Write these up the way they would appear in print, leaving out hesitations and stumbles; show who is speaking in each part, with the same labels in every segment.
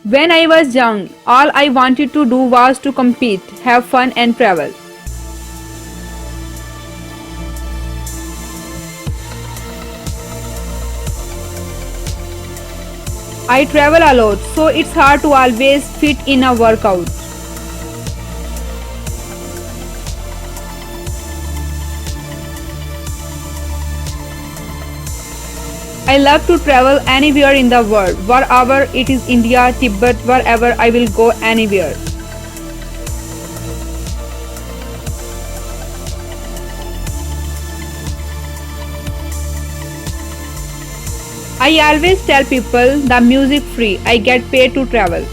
Speaker 1: When I was young, all I wanted to do was to compete, have fun, and travel. I travel a lot, so it's hard to always fit in a workout. I love to travel anywhere in the world, wherever it is India, Tibet, wherever I will go anywhere. I always tell people the music free, I get paid to travel.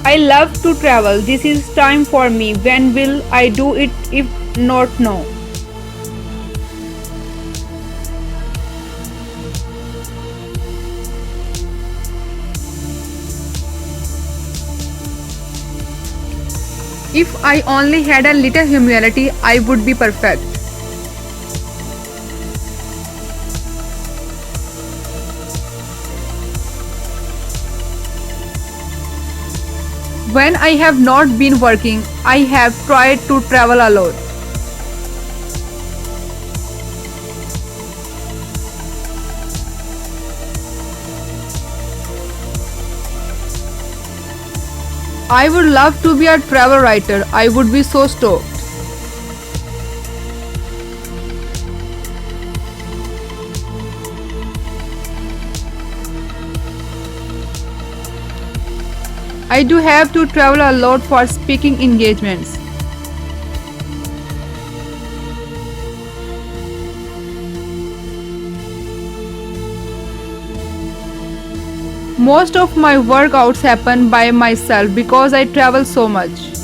Speaker 1: I love to travel. This is time for me. When will I do it if not now? If I only had a little humility, I would be perfect. When I have not been working, I have tried to travel a lot. I would love to be a travel writer. I would be so stoked. I do have to travel a lot for speaking engagements. Most of my workouts happen by myself because I travel so much.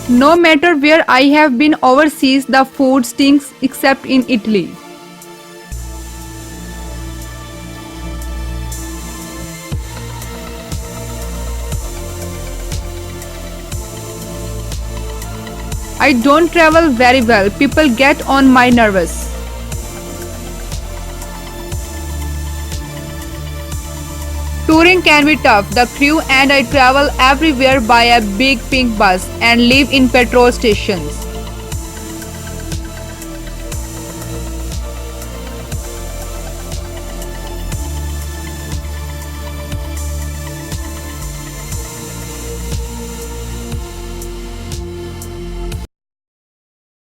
Speaker 1: No matter where I have been overseas, the food stinks except in Italy. I don't travel very well. People get on my nerves. Touring can be tough. The crew and I travel everywhere by a big pink bus and live in petrol stations.